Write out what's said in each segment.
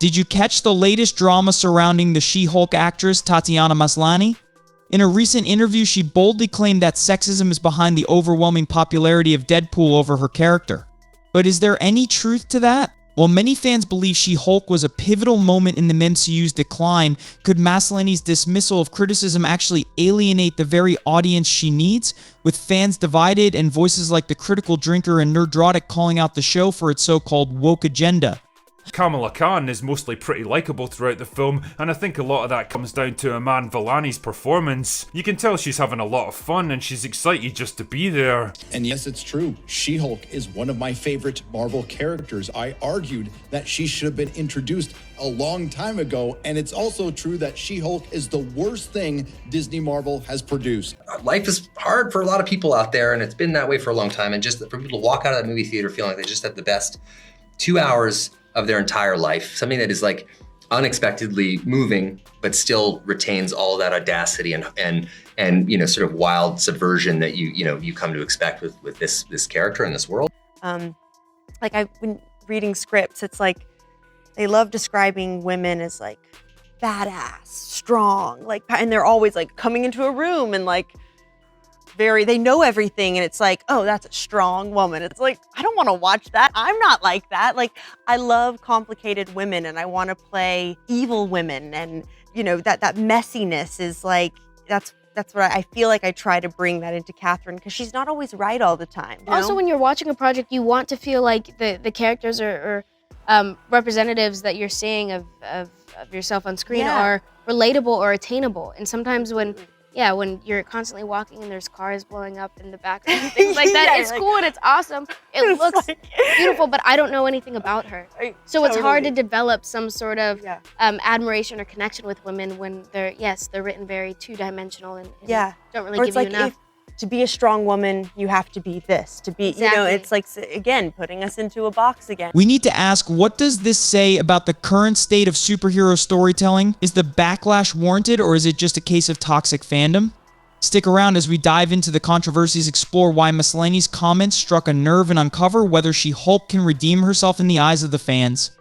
Did you catch the latest drama surrounding the She-Hulk actress Tatiana Maslany? In a recent interview, she boldly claimed that sexism is behind the overwhelming popularity of Deadpool over her character. But is there any truth to that? While many fans believe She-Hulk was a pivotal moment in the MCU's decline, could Maslany's dismissal of criticism actually alienate the very audience she needs, with fans divided and voices like the Critical Drinker and Nerdrotic calling out the show for its so-called woke agenda? Kamala Khan is mostly pretty likeable throughout the film, and I think a lot of that comes down to Iman Vellani's performance. You can tell she's having a lot of fun and she's excited just to be there. And yes, it's true. She-Hulk is one of my favorite Marvel characters. I argued that she should have been introduced a long time ago, and it's also true that She-Hulk is the worst thing Disney Marvel has produced. Life is hard for a lot of people out there, and it's been that way for a long time, and just for people to walk out of that movie theater feeling like they just had the best 2 hours of their entire life, something that is like unexpectedly moving, but still retains all that audacity and you know, sort of wild subversion that you come to expect with this character in this world. Like I've been reading scripts, it's like they love describing women as like badass, strong, like, and they're always like coming into a room and like they know everything, and it's like, oh, that's a strong woman. It's like, I don't want to watch that. I'm not like that. Like, I love complicated women, and I want to play evil women, and you know, that messiness is like, that's what I feel like I try to bring that into Catherine, because she's not always right all the time. You know? Also, when you're watching a project, you want to feel like the characters are representatives that you're seeing of yourself on screen are relatable or attainable. And sometimes when you're constantly walking and there's cars blowing up in the background and things like that, it's cool and it's awesome. It looks like beautiful, but I don't know anything about her. So it's hard to develop some sort of admiration or connection with women when they're written very two-dimensional and don't really give you enough. To be a strong woman, you have to be this. To be, you know, it's like, again, putting us into a box again. We need to ask, what does this say about the current state of superhero storytelling? Is the backlash warranted, or is it just a case of toxic fandom? Stick around as we dive into the controversies, explore why Maslany's comments struck a nerve, and uncover whether She-Hulk can redeem herself in the eyes of the fans.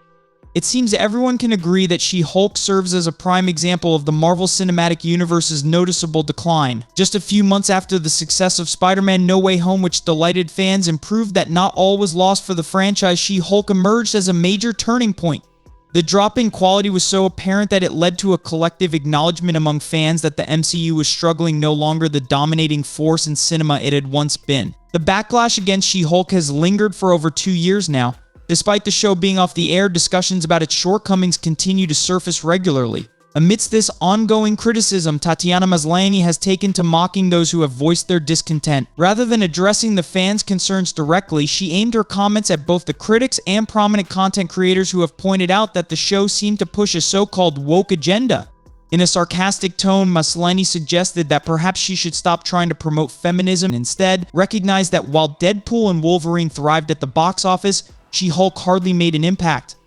It seems everyone can agree that She-Hulk serves as a prime example of the Marvel Cinematic Universe's noticeable decline. Just a few months after the success of Spider-Man No Way Home, which delighted fans and proved that not all was lost for the franchise, She-Hulk emerged as a major turning point. The drop in quality was so apparent that it led to a collective acknowledgement among fans that the MCU was struggling, no longer the dominating force in cinema it had once been. The backlash against She-Hulk has lingered for over 2 years now. Despite the show being off the air, discussions about its shortcomings continue to surface regularly. Amidst this ongoing criticism, Tatiana Maslany has taken to mocking those who have voiced their discontent. Rather than addressing the fans' concerns directly, she aimed her comments at both the critics and prominent content creators who have pointed out that the show seemed to push a so-called woke agenda. In a sarcastic tone, Maslany suggested that perhaps she should stop trying to promote feminism and instead recognize that while Deadpool and Wolverine thrived at the box office, She-Hulk hardly made an impact,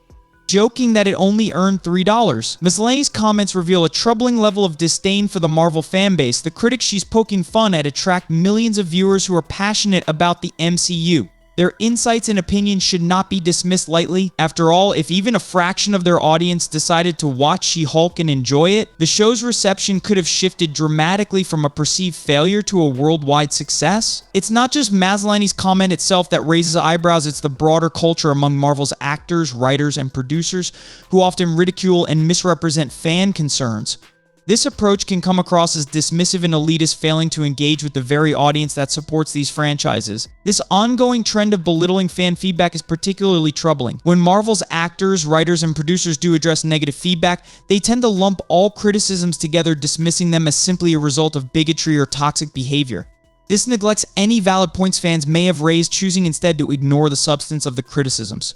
joking that it only earned $3. Maslany's comments reveal a troubling level of disdain for the Marvel fanbase. The critics she's poking fun at attract millions of viewers who are passionate about the MCU. Their insights and opinions should not be dismissed lightly. After all, if even a fraction of their audience decided to watch She-Hulk and enjoy it, the show's reception could have shifted dramatically from a perceived failure to a worldwide success. It's not just Maslany's comment itself that raises eyebrows, it's the broader culture among Marvel's actors, writers, and producers who often ridicule and misrepresent fan concerns. This approach can come across as dismissive and elitist, failing to engage with the very audience that supports these franchises. This ongoing trend of belittling fan feedback is particularly troubling. When Marvel's actors, writers, and producers do address negative feedback, they tend to lump all criticisms together, dismissing them as simply a result of bigotry or toxic behavior. This neglects any valid points fans may have raised, choosing instead to ignore the substance of the criticisms.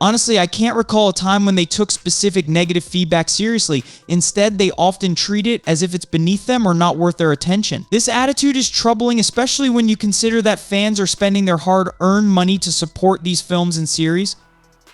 Honestly, I can't recall a time when they took specific negative feedback seriously. Instead, they often treat it as if it's beneath them or not worth their attention. This attitude is troubling, especially when you consider that fans are spending their hard-earned money to support these films and series.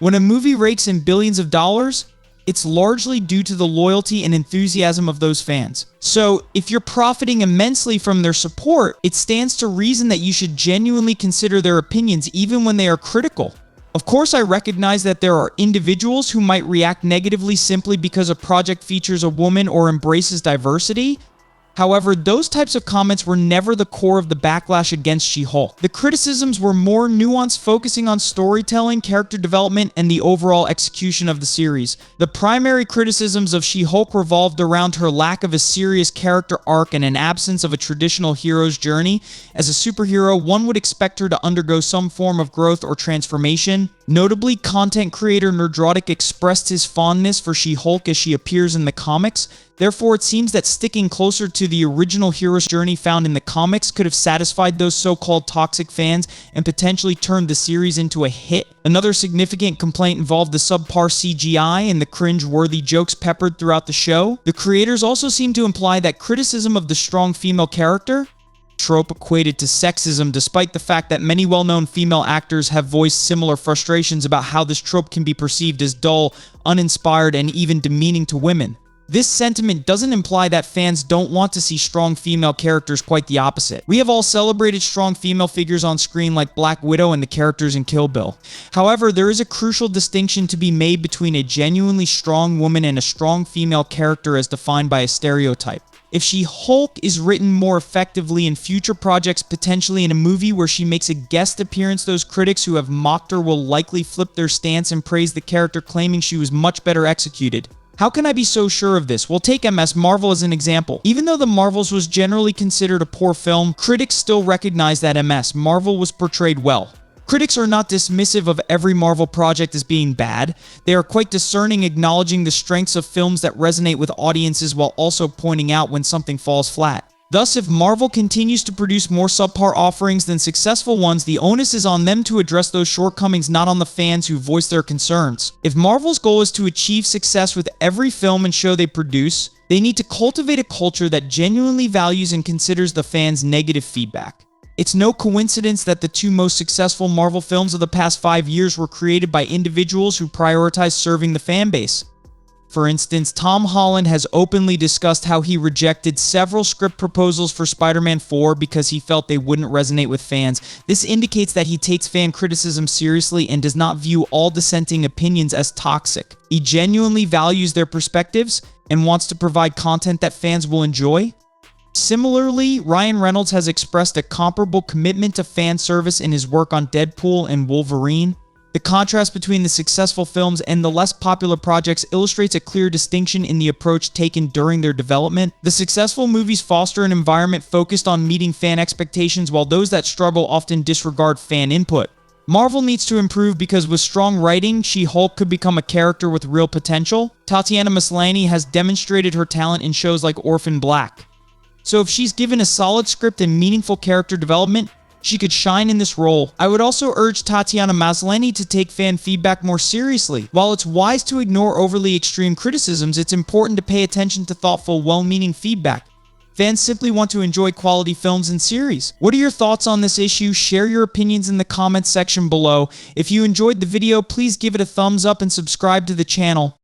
When a movie rakes in billions of dollars, it's largely due to the loyalty and enthusiasm of those fans. So, if you're profiting immensely from their support, it stands to reason that you should genuinely consider their opinions even when they are critical. Of course, I recognize that there are individuals who might react negatively simply because a project features a woman or embraces diversity. However, those types of comments were never the core of the backlash against She-Hulk. The criticisms were more nuanced, focusing on storytelling, character development, and the overall execution of the series. The primary criticisms of She-Hulk revolved around her lack of a serious character arc and an absence of a traditional hero's journey. As a superhero, one would expect her to undergo some form of growth or transformation. Notably, content creator Nerdrotic expressed his fondness for She-Hulk as she appears in the comics. Therefore, it seems that sticking closer to the original hero's journey found in the comics could have satisfied those so-called toxic fans and potentially turned the series into a hit. Another significant complaint involved the subpar CGI and the cringe-worthy jokes peppered throughout the show. The creators also seem to imply that criticism of the strong female character trope equated to sexism, despite the fact that many well-known female actors have voiced similar frustrations about how this trope can be perceived as dull, uninspired, and even demeaning to women. This sentiment doesn't imply that fans don't want to see strong female characters, quite the opposite. We have all celebrated strong female figures on screen like Black Widow and the characters in Kill Bill. However, there is a crucial distinction to be made between a genuinely strong woman and a strong female character as defined by a stereotype. If She-Hulk is written more effectively in future projects, potentially in a movie where she makes a guest appearance, those critics who have mocked her will likely flip their stance and praise the character, claiming she was much better executed. How can I be so sure of this? Well, take MS Marvel as an example. Even though The Marvels was generally considered a poor film, critics still recognize that MS Marvel was portrayed well. Critics are not dismissive of every Marvel project as being bad. They are quite discerning, acknowledging the strengths of films that resonate with audiences while also pointing out when something falls flat. Thus, if Marvel continues to produce more subpar offerings than successful ones, the onus is on them to address those shortcomings, not on the fans who voice their concerns. If Marvel's goal is to achieve success with every film and show they produce, they need to cultivate a culture that genuinely values and considers the fans' negative feedback. It's no coincidence that the two most successful Marvel films of the past 5 years were created by individuals who prioritize serving the fan base. For instance, Tom Holland has openly discussed how he rejected several script proposals for Spider-Man 4 because he felt they wouldn't resonate with fans. This indicates that he takes fan criticism seriously and does not view all dissenting opinions as toxic. He genuinely values their perspectives and wants to provide content that fans will enjoy. Similarly, Ryan Reynolds has expressed a comparable commitment to fan service in his work on Deadpool and Wolverine. The contrast between the successful films and the less popular projects illustrates a clear distinction in the approach taken during their development. The successful movies foster an environment focused on meeting fan expectations, while those that struggle often disregard fan input. Marvel needs to improve because with strong writing, She-Hulk could become a character with real potential. Tatiana Maslany has demonstrated her talent in shows like Orphan Black. So if she's given a solid script and meaningful character development, she could shine in this role. I would also urge Tatiana Maslany to take fan feedback more seriously. While it's wise to ignore overly extreme criticisms, it's important to pay attention to thoughtful, well-meaning feedback. Fans simply want to enjoy quality films and series. What are your thoughts on this issue? Share your opinions in the comments section below. If you enjoyed the video, please give it a thumbs up and subscribe to the channel.